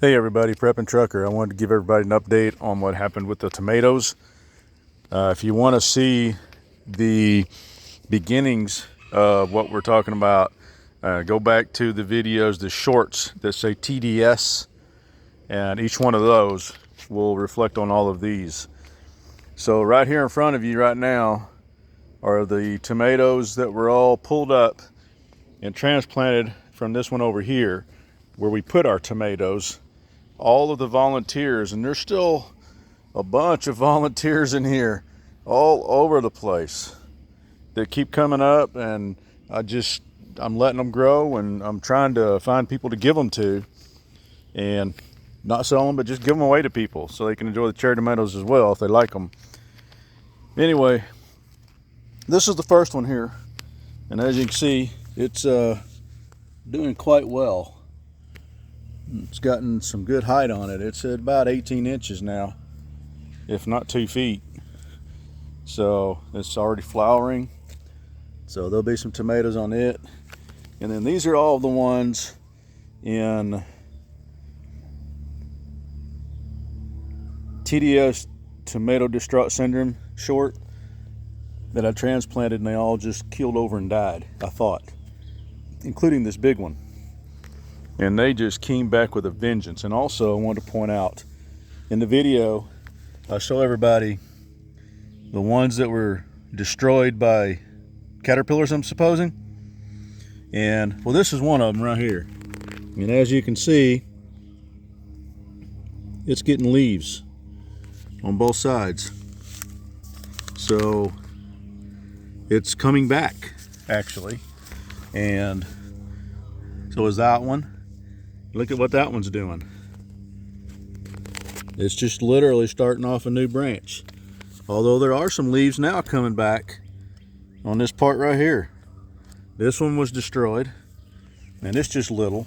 Hey everybody, Prep and Trucker. I wanted to give everybody an update on what happened with the tomatoes. If you want to see the beginnings of what we're talking about, go back to the videos, the shorts that say TDS, and each one of those will reflect on all of these. So right here in front of you right now are the tomatoes that were all pulled up and transplanted from this one over here where we put our tomatoes. All of the volunteers, and there's still a bunch of volunteers in here all over the place. They keep coming up, and I'm letting them grow, and I'm trying to find people to give them to, and not sell them, but just give them away to people so they can enjoy the cherry tomatoes as well if they like them. Anyway, this is the first one here, and as you can see, it's doing quite well. It's gotten some good height on it. It's at about 18 inches now, if not 2 feet. So it's already flowering. So there'll be some tomatoes on it. And then these are all the ones in TDS, tomato distraught syndrome short, that I transplanted, and they all just keeled over and died, I thought, including this big one. And they just came back with a vengeance. And also I wanted to point out, in the video, I show everybody the ones that were destroyed by caterpillars, I'm supposing. And well, this is one of them right here. And as you can see, it's getting leaves on both sides. So it's coming back, actually. And so is that one. Look at what that one's doing. It's just literally starting off a new branch. Although there are some leaves now coming back on this part right here. This one was destroyed, and it's just little.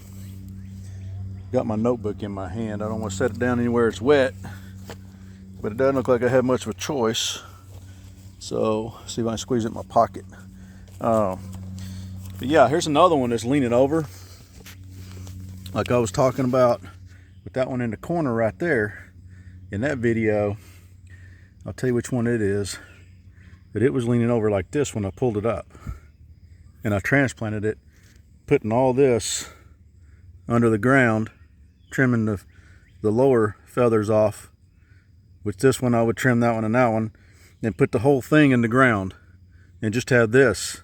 Got my notebook in my hand. I don't want to set it down anywhere it's wet, but it doesn't look like I have much of a choice. So, see if I can squeeze it in my pocket. But yeah, here's another one that's leaning over, like I was talking about with that one in the corner right there in that video. I'll tell you which one it is, but it was leaning over like this when I pulled it up, and I transplanted it, putting all this under the ground, trimming the lower feathers off. With this one I would trim that one and that one, and put the whole thing in the ground and just have this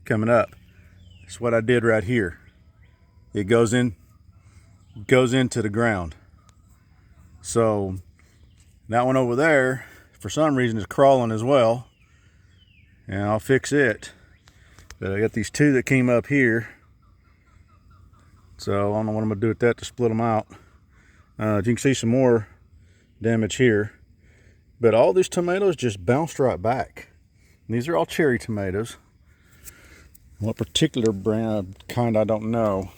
coming up. That's what I did right here. It goes into the ground. So that one over there, for some reason, is crawling as well, and I'll fix it. But I got these two that came up here, so I don't know what I'm gonna do with that to split them out. You can see some more damage here, but all these tomatoes just bounced right back. And these are all cherry tomatoes. What particular brand, kind, I don't know.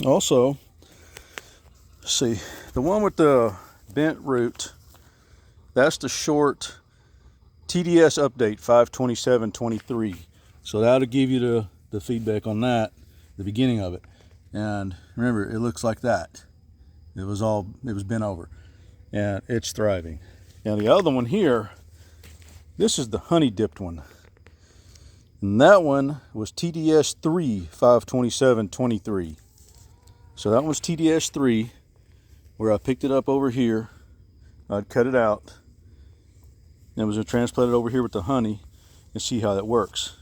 Also, let's see, the one with the bent root, that's the short TDS update 5/27/23. So that'll give you the feedback on that, the beginning of it. And remember, it looks like that. It was bent over, and it's thriving. Now the other one here, this is the honey dipped one. And that one was TDS 3 5/27/23. So that one's TDS 3, where I picked it up over here. I'd cut it out, and was transplanted over here with the honey, and see how that works.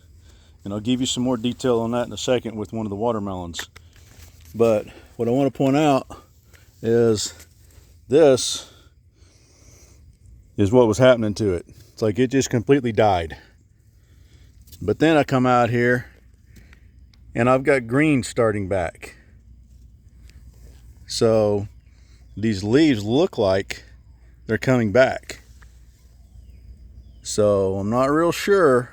And I'll give you some more detail on that in a second with one of the watermelons. But what I want to point out is this is what was happening to it. It's like it just completely died. But then I come out here and I've got green starting back. So these leaves look like they're coming back. So I'm not real sure,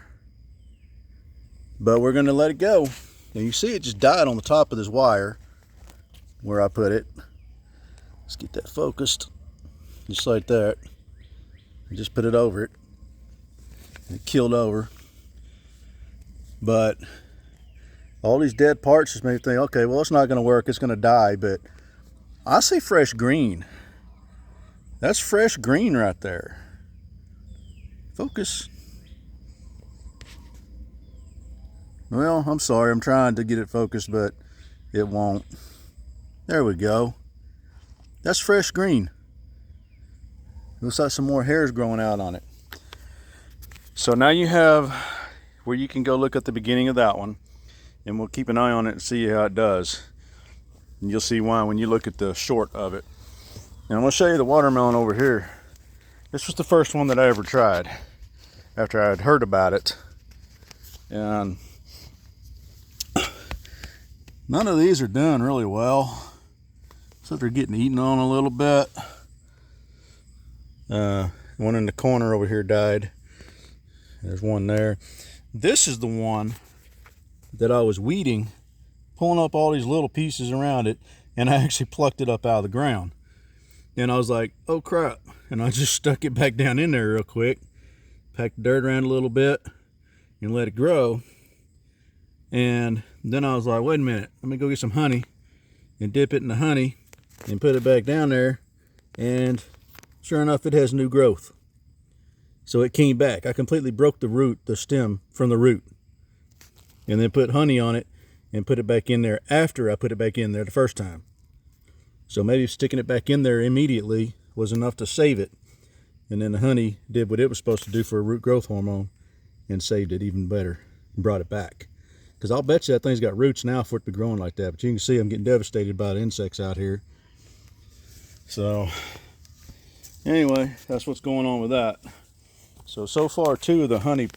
but we're gonna let it go. And you see it just died on the top of this wire where I put it. Let's get that focused, just like that. I just put it over it, and it keeled over. But All these dead parts just made me think, okay, well, it's not going to work. It's going to die. But I see fresh green. That's fresh green right there. Focus. Well, I'm sorry. I'm trying to get it focused, but it won't. There we go. That's fresh green. Looks like some more hairs growing out on it. So now you have where you can go look at the beginning of that one, and we'll keep an eye on it and see how it does. And you'll see why when you look at the short of it. Now I'm going to show you the watermelon over here. This was the first one that I ever tried after I had heard about it. And none of these are done really well. So they're getting eaten on a little bit. One in the corner over here died. There's one there. This is the one that I was weeding, pulling up all these little pieces around it, and I actually plucked it up out of the ground. And I was like, oh crap. And I just stuck it back down in there real quick, packed the dirt around a little bit, and let it grow. And then I was like, wait a minute, let me go get some honey and dip it in the honey and put it back down there. And sure enough, it has new growth. So it came back. I completely broke the root, the stem from the root, and then put honey on it and put it back in there after I put it back in there the first time. So maybe sticking it back in there immediately was enough to save it. And then the honey did what it was supposed to do for a root growth hormone and saved it even better and brought it back. Because I'll bet you that thing's got roots now for it to be growing like that. But you can see I'm getting devastated by the insects out here. So anyway, that's what's going on with that. So far 2 of the honey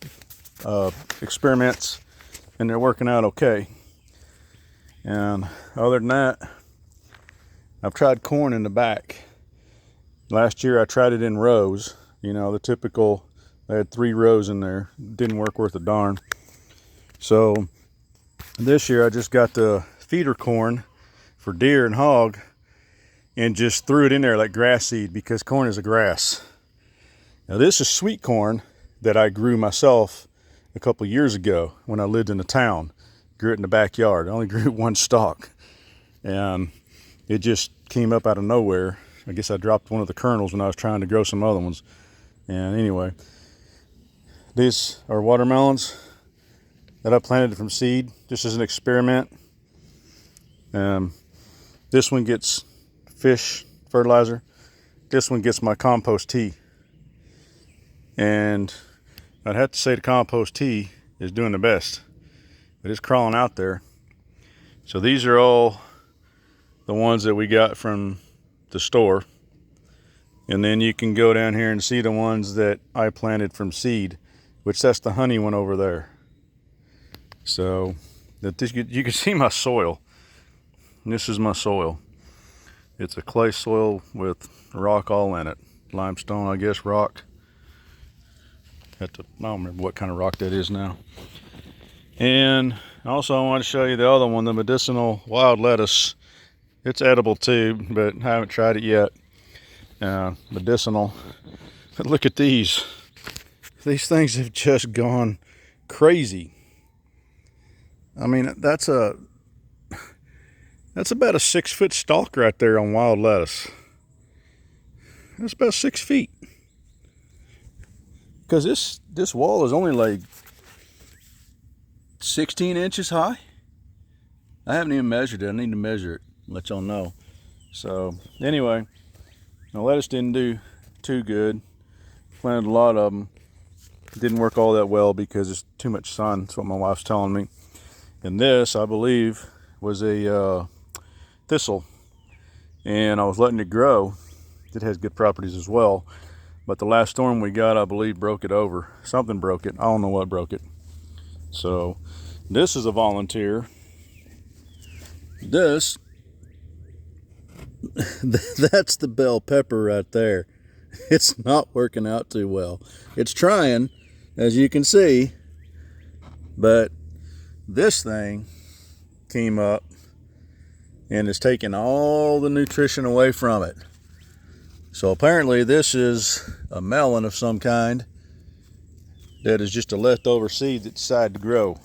experiments, and they're working out okay. And other than that, I've tried corn in the back. Last year I tried it in rows, you know, the typical, I had 3 rows in there. Didn't work worth a darn. So this year I just got the feeder corn for deer and hog and just threw it in there like grass seed, because corn is a grass. Now this is sweet corn that I grew myself a couple years ago when I lived in the town. Grew it in the backyard. I only grew 1 stalk, and it just came up out of nowhere. I guess I dropped one of the kernels when I was trying to grow some other ones. And anyway, these are watermelons that I planted from seed just as an experiment. This one gets fish fertilizer. This one gets my compost tea. And I'd have to say the compost tea is doing the best, but it's crawling out there. So these are all the ones that we got from the store. And then you can go down here and see the ones that I planted from seed, which that's the honey one over there. So that you can see my soil. This is my soil. It's a clay soil with rock all in it. Limestone, I guess, rock. I don't remember what kind of rock that is now. And also I want to show you the other one, the medicinal wild lettuce. It's edible too, but I haven't tried it yet. Medicinal. But look at these. These things have just gone crazy. I mean, that's about a 6-foot stalk right there on wild lettuce. That's about 6 feet. Because this wall is only like 16 inches high. I haven't even measured it. I need to measure it, let y'all know. So anyway, the lettuce didn't do too good. Planted a lot of them. Didn't work all that well because it's too much sun. That's what my wife's telling me. And this, I believe, was a thistle. And I was letting it grow. It has good properties as well. But the last storm we got, I believe, broke it over. Something broke it. I don't know what broke it. So this is a volunteer. This, that's the bell pepper right there. It's not working out too well. It's trying, as you can see, but this thing came up and is taking all the nutrition away from it. So apparently this is a melon of some kind that is just a leftover seed that decided to grow.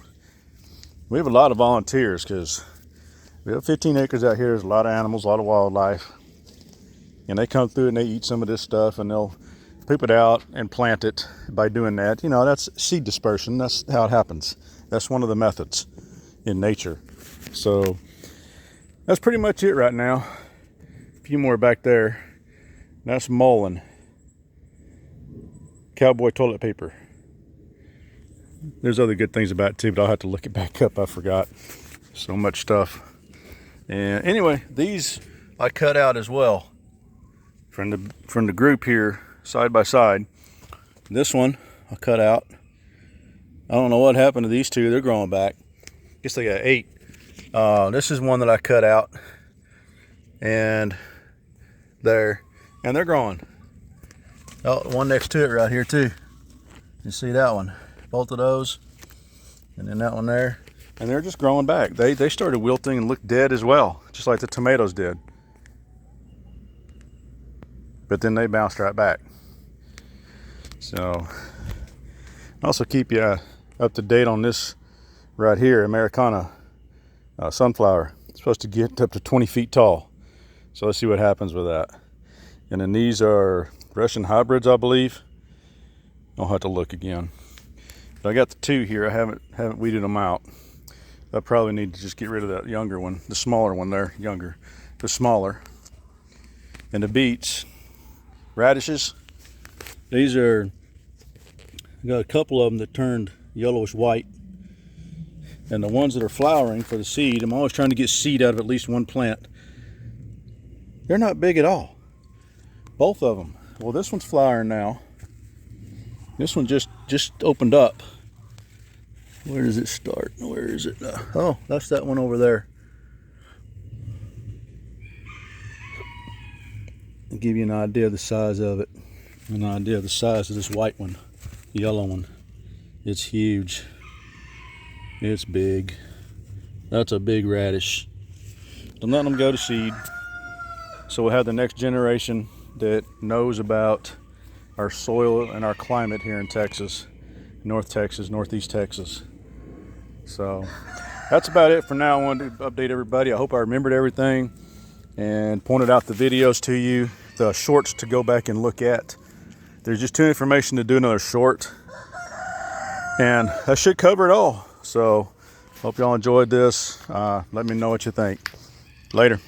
We have a lot of volunteers because we have 15 acres out here. There's a lot of animals, a lot of wildlife. And they come through and they eat some of this stuff and they'll poop it out and plant it by doing that. You know, that's seed dispersion. That's how it happens. That's one of the methods in nature. So that's pretty much it right now. A few more back there. That's mullein. Cowboy toilet paper. There's other good things about it too, but I'll have to look it back up. I forgot. So much stuff. And anyway, these I cut out as well from the group here, side by side. This one I cut out. I don't know what happened to these two. They're growing back. Guess they got 8. This is one that I cut out, and they're growing. Oh, one next to it right here too. You see that one? Both of those, and then that one there, and they're just growing back. They started wilting and looked dead as well, just like the tomatoes did. But then they bounced right back. So also keep you up to date on this right here, Americana sunflower. It's supposed to get up to 20 feet tall. So let's see what happens with that. And then these are Russian hybrids, I believe. I'll have to look again. But I got the 2 here. I haven't weeded them out. I probably need to just get rid of that younger one, the smaller one there, younger, the smaller. And the beets, radishes. These are, I got a couple of them that turned yellowish white. And the ones that are flowering for the seed, I'm always trying to get seed out of at least one plant. They're not big at all. Both of them. Well, this one's flowering now. This one just opened up. Where does it start? Where is it? Oh, that's that one over there. I'll give you an idea of the size of it. An idea of the size of this white one. The yellow one. It's huge. It's big. That's a big radish. I'm letting them go to seed. So we'll have the next generation that knows about our soil and our climate here in Texas, North Texas, Northeast Texas. So that's about it for now. I wanted to update everybody. I hope I remembered everything and pointed out the videos to you, the shorts to go back and look at. There's just too much information to do another short, and that should cover it all. So hope y'all enjoyed this. Let me know what you think. Later.